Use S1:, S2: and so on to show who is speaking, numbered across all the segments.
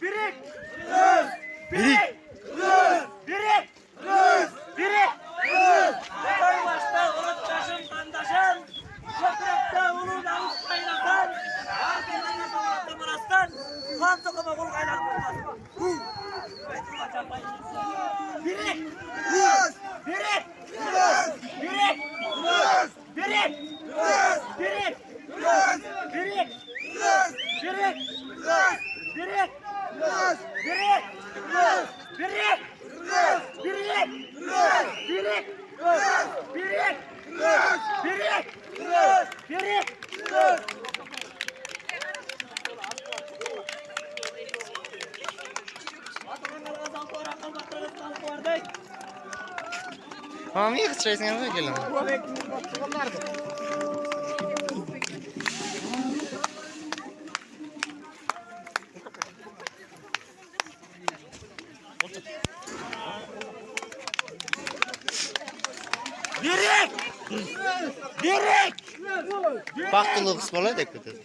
S1: Birik! Birik! Birik! Birik! Vatan başta unuttaşım, kandaşım, toprakta ulu davut kaynatan, arkalarına davratta marastan, kan sokama kul kaynar bulmaz. Birik! Birik! Birik! Birik! Birik! Birik! Birik! Birik! Birik! Birik! Birik! Birik! Birik! Birik! Birik!
S2: Tamam iyi kız yanına gelin.
S1: Birik! Birik!
S2: Baktılığı kısmı olaydı ekledim.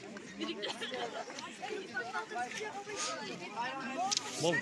S2: Bol